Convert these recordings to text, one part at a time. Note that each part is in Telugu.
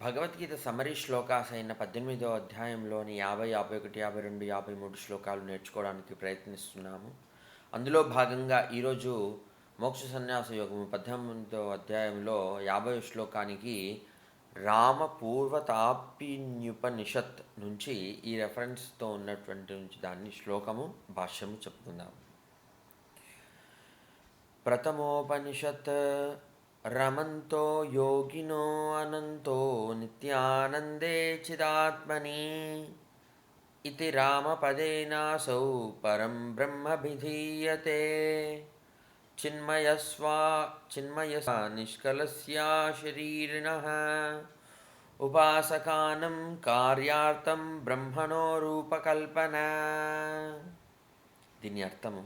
భగవద్గీత సమరీ శ్లోకాస్ అయిన 18వ అధ్యాయంలోని 50, 51, 52, 53 శ్లోకాలు నేర్చుకోవడానికి ప్రయత్నిస్తున్నాము. అందులో భాగంగా ఈరోజు మోక్ష సన్యాస యోగము 18వ అధ్యాయంలో 50వ శ్లోకానికి రామ పూర్వతాపిన్యుపనిషత్ నుంచి ఈ రెఫరెన్స్తో ఉన్నటువంటి నుంచి దాన్ని శ్లోకము భాష్యము చెప్పుకుందాం. ప్రథమోపనిషత్ రమంతో యోగినో అనంతో నిత్యానందే చిదాత్మని ఇతి రామపదేనాసౌ పరం బ్రహ్మభిధీయతే చిన్మయస్వా నిష్కలస్యా శరీరిణః ఉపాసకానం కార్యార్థం బ్రహ్మణో రూపకల్పన. దీని అర్థము,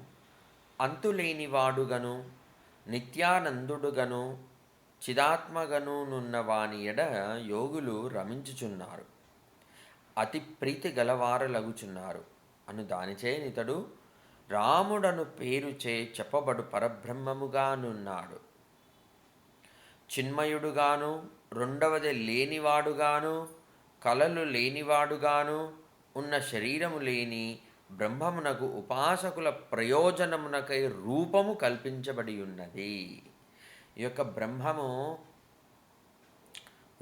అంతులేనివాడుగను నిత్యానందుడుగను చిదాత్మగనునున్న వాని ఎడ యోగులు రమించుచున్నారు, అతి ప్రీతి గలవారలగుచున్నారు అను దానిచే నితడు రాముడను పేరుచే చెప్పబడు పరబ్రహ్మముగానున్నాడు. చిన్మయుడుగాను, రెండవది లేనివాడుగాను, కలలు లేనివాడుగాను ఉన్న శరీరము లేని బ్రహ్మమునకు ఉపాసకుల ప్రయోజనమునకై రూపము కల్పించబడి ఉన్నది. ఈ యొక్క బ్రహ్మము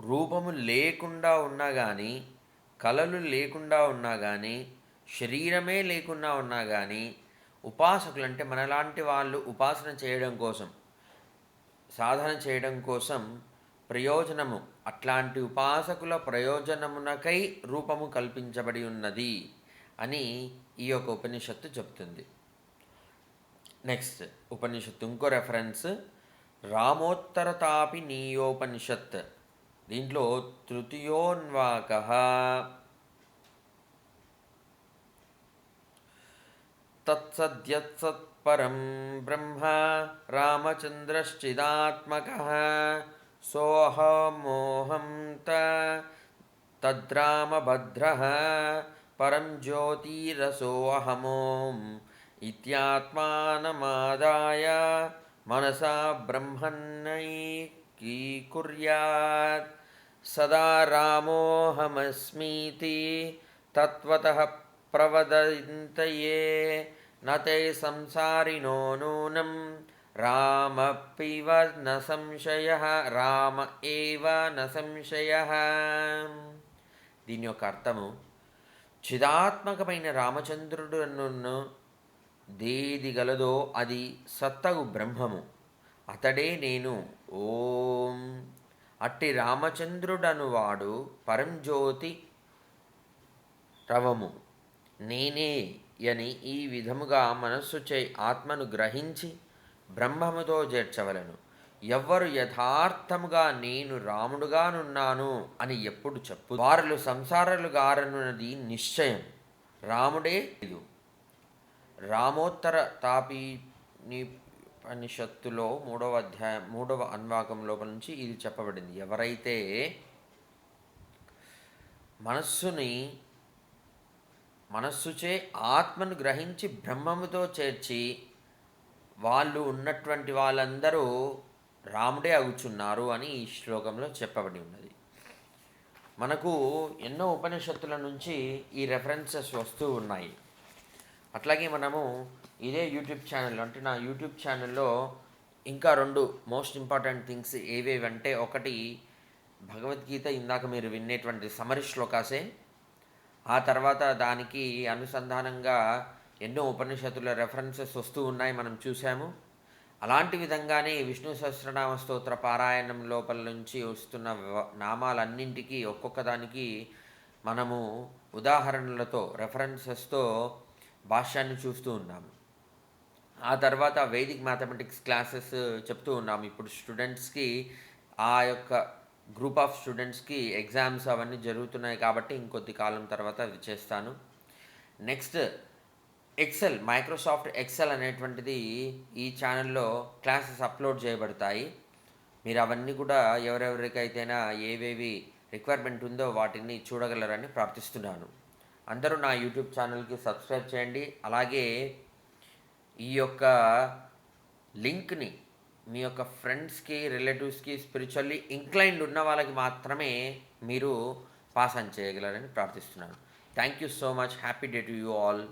రూపము లేకుండా ఉన్నా కానీ, కలలు లేకుండా ఉన్నా కానీ, శరీరమే లేకుండా ఉన్నా కానీ, ఉపాసకులు అంటే మనలాంటి వాళ్ళు ఉపాసన చేయడం కోసం, సాధన చేయడం కోసం ప్రయోజనము, అట్లాంటి ఉపాసకుల ప్రయోజనమునకై రూపము కల్పించబడి ఉన్నది అని ఈ యొక్క ఉపనిషత్తు చెప్తుంది. నెక్స్ట్ ఉపనిషత్తు ఇంకో రెఫరెన్స్ రామోత్తరతాపి నీయోపనిషత్. దీంట్లో తృతీయోన్వాక తత్సద్యత్సత్పరం బ్రహ్మ రామచంద్రశ్చిదాత్మకః సోహమోహం తద్రామభద్రః పరం జ్యోతిరసోహమోం ఇత్యాత్మానమాదాయ మనసా బ్రహ్మణ్యైకీకుర్యాత్ సదా రామోహమస్మీతి తత్వతః ప్రవదంతయే నతే సంసారిణో నూనం రామపివ న సంశయః రామ ఏవ న సంశయః. దీని యొక్క అర్థము, చిదాత్మకమైన రామచంద్రుడును దేది గలదో అది సత్తగు బ్రహ్మము, అతడే నేను. ఓం. అట్టి రామచంద్రుడనువాడు పరంజ్యోతి రవము, నేనే అని ఈ విధముగా మనస్సుచే ఆత్మను గ్రహించి బ్రహ్మముతో చేర్చవలను. ఎవ్వరు యథార్థముగా నేను రాముడుగానున్నాను అని ఎప్పుడు చెప్పు వారులు సంసారాలుగారనున్నది నిశ్చయం. రాముడే ఇది. రామోత్తర తాపీనిపనిషత్తులో 3వ అధ్యాయం 3వ అన్వాకం లోపల నుంచి ఇది చెప్పబడింది. ఎవరైతే మనస్సుచే ఆత్మను గ్రహించి బ్రహ్మముతో చేర్చి వాళ్ళు ఉన్నటువంటి వాళ్ళందరూ రాముడే అగుచున్నారు అని ఈ శ్లోకంలో చెప్పబడి ఉన్నది. మనకు ఎన్నో ఉపనిషత్తుల నుంచి ఈ రెఫరెన్సెస్ వస్తూ ఉన్నాయి. అట్లాగే మనము ఇదే యూట్యూబ్ ఛానల్, అంటే నా యూట్యూబ్ ఛానల్లో ఇంకా 2 మోస్ట్ ఇంపార్టెంట్ థింగ్స్ ఏవేవంటే, ఒకటి భగవద్గీత ఇందాక మీరు వినేటువంటి సమరి శ్లోకాసే, ఆ తర్వాత దానికి అనుసంధానంగా ఎన్నో ఉపనిషత్తుల రెఫరెన్సెస్ వస్తూ ఉన్నాయి, మనం చూసాము. అలాంటి విధంగానే విష్ణు సహస్రనామ స్తోత్ర పారాయణం లోపల నుంచి వస్తున్న నామాలన్నింటికీ ఒక్కొక్క దానికి మనము ఉదాహరణలతో రెఫరెన్సెస్తో భాష్యాన్ని చూస్తూ ఉన్నాము. ఆ తర్వాత వేదిక్ మ్యాథమెటిక్స్ క్లాసెస్ చెప్తూ ఉన్నాము. ఇప్పుడు స్టూడెంట్స్కి, ఆ యొక్క గ్రూప్ ఆఫ్ స్టూడెంట్స్కి ఎగ్జామ్స్ అవన్నీ జరుగుతున్నాయి కాబట్టి ఇంకొద్ది కాలం తర్వాత అవి చేస్తాను. నెక్స్ట్ ఎక్సెల్, మైక్రోసాఫ్ట్ ఎక్సెల్ అనేటువంటిది ఈ ఛానల్లో క్లాసెస్ అప్లోడ్ చేయబడతాయి. మీరు అవన్నీ కూడా ఎవరెవరికైతేనా ఏవేవి రిక్వైర్మెంట్ ఉందో వాటిని చూడగలరని ప్రార్థిస్తున్నాను. అందరూ నా యూట్యూబ్ ఛానల్కి సబ్స్క్రైబ్ చేయండి. అలాగే ఈ యొక్క లింక్ని మీ యొక్క ఫ్రెండ్స్‌కి, రిలేటివ్స్‌కి స్పిరిచువల్లీ ఇంక్లైన్డ్ ఉన్న వాళ్ళకి మాత్రమే మీరు పాస్ ఆన్ చేయగలరని ప్రార్థిస్తున్నాను. Thank you so much. Happy day to you all.